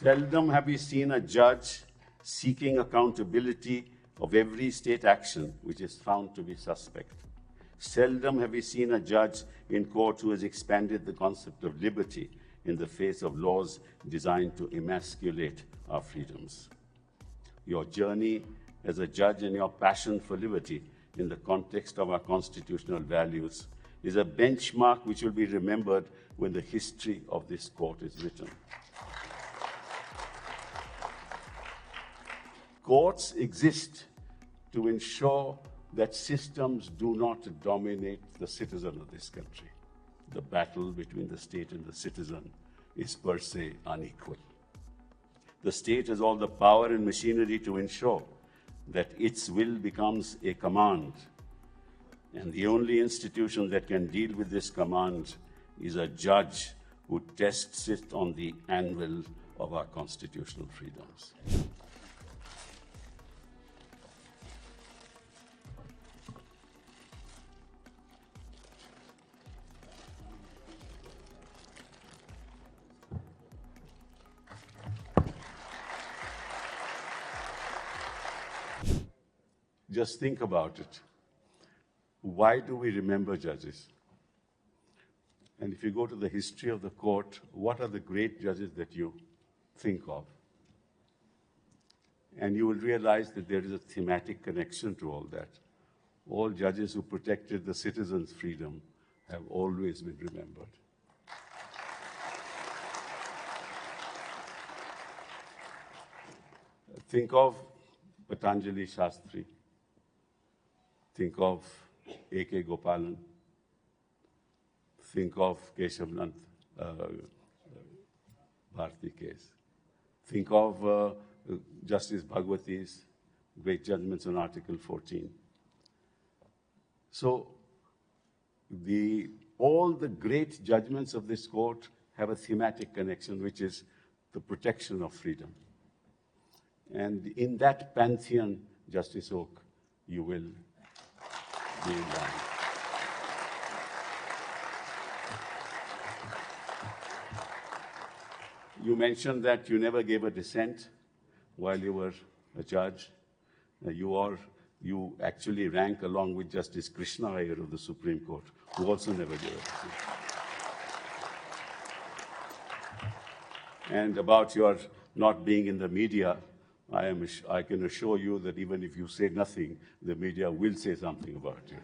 Seldom have we seen a judge seeking accountability of every state action which is found to be suspect. Seldom have we seen a judge in court who has expanded the concept of liberty in the face of laws designed to emasculate our freedoms. Your journey as a judge and your passion for liberty in the context of our constitutional values is a benchmark which will be remembered when the history of this court is written. Courts exist to ensure that systems do not dominate the citizen of this country. The battle between the state and the citizen is per se unequal. The state has all the power and machinery to ensure that its will becomes a command. And the only institution that can deal with this command is a judge who tests it on the anvil of our constitutional freedoms. Just think about it. Why do we remember judges? And if you go to the history of the court, what are the great judges that you think of? And you will realize that there is a thematic connection to all that. All judges who protected the citizens' freedom have always been remembered. Think of Patanjali Shastri. Think of A.K. Gopalan. Think of Keshavnand Bharti case. Think of Justice Bhagwati's great judgments on Article 14. So all the great judgments of this court have a thematic connection, which is the protection of freedom. And in that pantheon, Justice Oka, you will be in line. You mentioned that you never gave a dissent while you were a judge. You actually rank along with Justice Krishna Iyer of the Supreme Court, who also never gave a dissent. And about your not being in the media, I can assure you that even if you say nothing, the media will say something about you.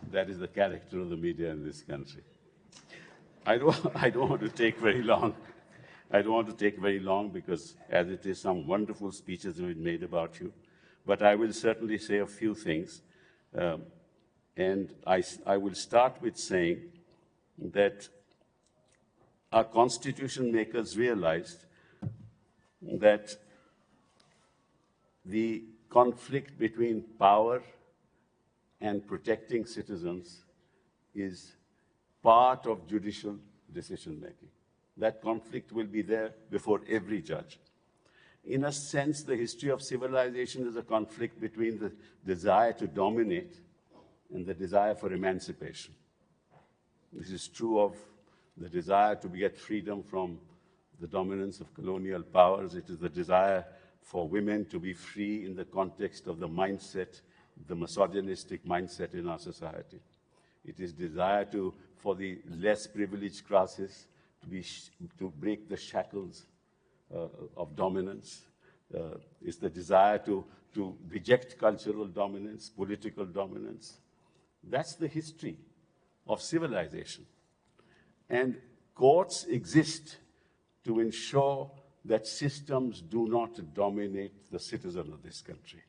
That is the character of the media in this country. I don't want to take very long. I don't want to take very long because, as it is, some wonderful speeches have been made about you. But I will certainly say a few things. And I will start with saying that our constitution makers realized that the conflict between power and protecting citizens is part of judicial decision-making. That conflict will be there before every judge. In a sense, the history of civilization is a conflict between the desire to dominate and the desire for emancipation. This is true of the desire to get freedom from the dominance of colonial powers. It is the desire for women to be free in the context of the mindset, the misogynistic mindset in our society. It is desire for the less privileged classes to break the shackles of dominance. It's the desire to reject cultural dominance, political dominance. That's the history of civilization. And courts exist to ensure that systems do not dominate the citizen of this country.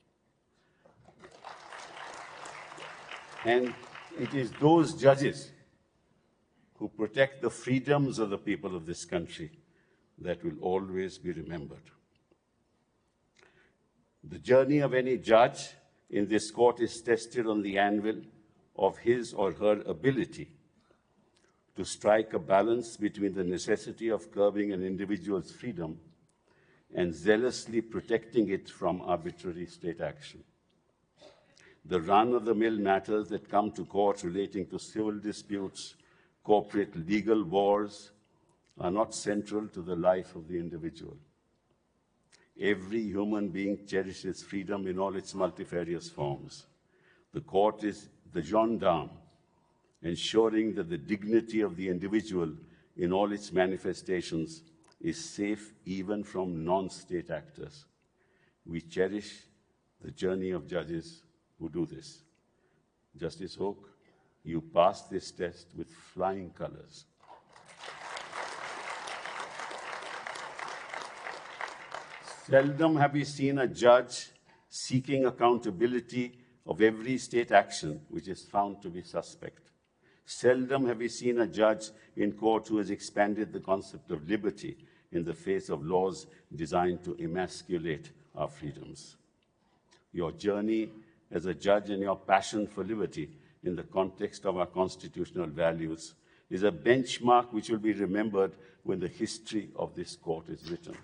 And it is those judges who protect the freedoms of the people of this country that will always be remembered. The journey of any judge in this court is tested on the anvil of his or her ability to strike a balance between the necessity of curbing an individual's freedom and zealously protecting it from arbitrary state action. The run-of-the-mill matters that come to court relating to civil disputes, corporate legal wars, are not central to the life of the individual. Every human being cherishes freedom in all its multifarious forms. The court is the gendarme, ensuring that the dignity of the individual in all its manifestations is safe even from non-state actors. We cherish the journey of judges who do this. Justice Oka, you passed this test with flying colors. Seldom have we seen a judge seeking accountability of every state action which is found to be suspect. Seldom have we seen a judge in court who has expanded the concept of liberty in the face of laws designed to emasculate our freedoms. Your journey as a judge and your passion for liberty in the context of our constitutional values is a benchmark which will be remembered when the history of this court is written.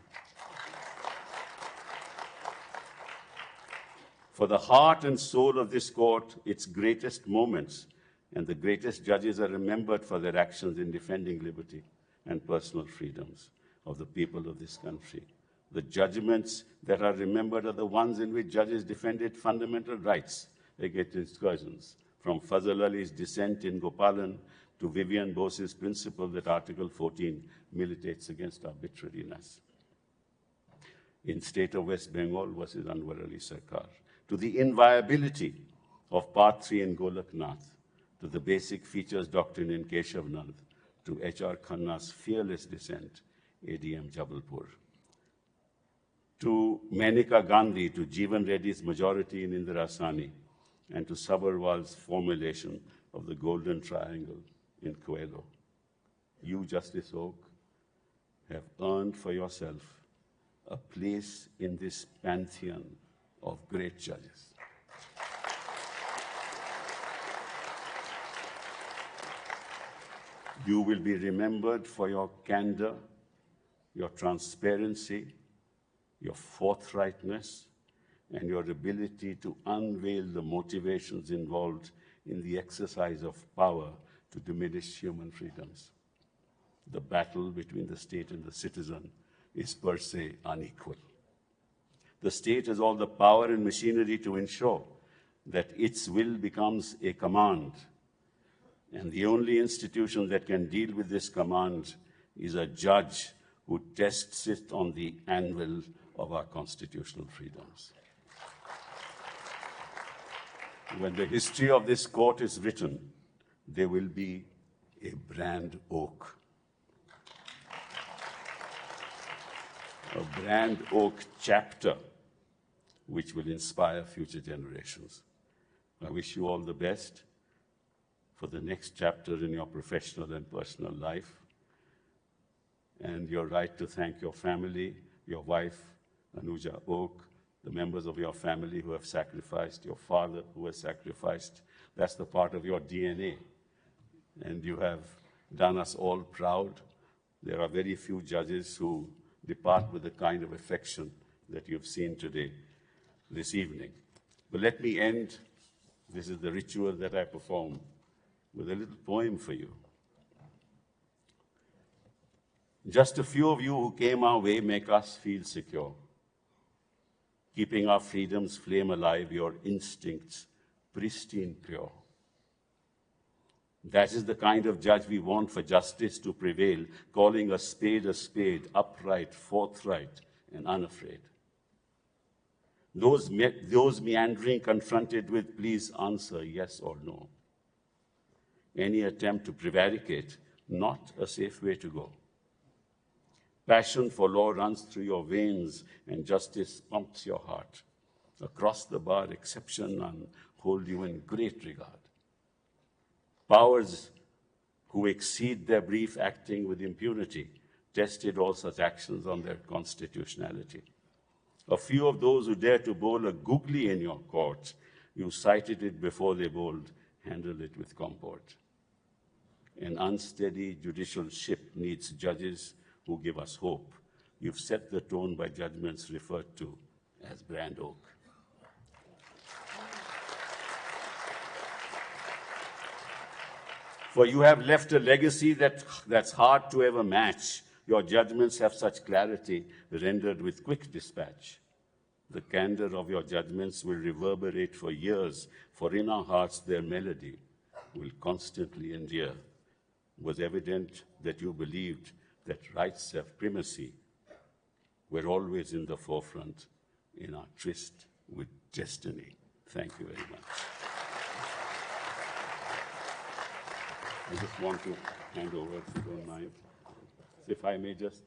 For the heart and soul of this court, its greatest moments and the greatest judges are remembered for their actions in defending liberty and personal freedoms of the people of this country. The judgments that are remembered are the ones in which judges defended fundamental rights against incursions, from Fazal Ali's dissent in Gopalan to Vivian Bose's principle that Article 14 militates against arbitrariness. In State of West Bengal versus Anwar Ali Sarkar, to the inviolability of Part 3 in Golaknath, to the basic features doctrine in Keshav Nand, to H.R. Khanna's fearless dissent, ADM Jabalpur, to Maneka Gandhi, to Jeevan Reddy's majority in Indira Sani, and to Sabarwal's formulation of the Golden Triangle in Coelho. You, Justice Oka, have earned for yourself a place in this pantheon of great judges. You will be remembered for your candor, your transparency, your forthrightness, and your ability to unveil the motivations involved in the exercise of power to diminish human freedoms. The battle between the state and the citizen is per se unequal. The state has all the power and machinery to ensure that its will becomes a command. And the only institution that can deal with this command is a judge who tests it on the anvil of our constitutional freedoms. When the history of this court is written, there will be a brand oak. A brand oak chapter which will inspire future generations. I wish you all the best for the next chapter in your professional and personal life. And you're right to thank your family, your wife, Anuja Oka, the members of your family who have sacrificed, your father who has sacrificed. That's the part of your DNA. And you have done us all proud. There are very few judges who depart with the kind of affection that you've seen today, this evening. But let me end, this is the ritual that I perform, with a little poem for you. Just a few of you who came our way make us feel secure. Keeping our freedom's flame alive, your instincts pristine pure. That is the kind of judge we want for justice to prevail, calling a spade, upright, forthright, and unafraid. Those meandering confronted with, please answer yes or no. Any attempt to prevaricate, not a safe way to go. Passion for law runs through your veins and justice pumps your heart. Across the bar, exception none hold you in great regard. Powers who exceed their brief acting with impunity tested all such actions on their constitutionality. A few of those who dare to bowl a googly in your court, you cited it before they bowled, handle it with comport. An unsteady judicial ship needs judges who give us hope. You've set the tone by judgments referred to as brand oak. For you have left a legacy that's hard to ever match, Your judgments have such clarity, rendered with quick dispatch. The candor of your judgments will reverberate for years, for in our hearts their melody will constantly endure. It was evident that you believed that rights have primacy. We're always in the forefront in our tryst with destiny. Thank you very much. I just want to hand over, if you don't mind. If I may just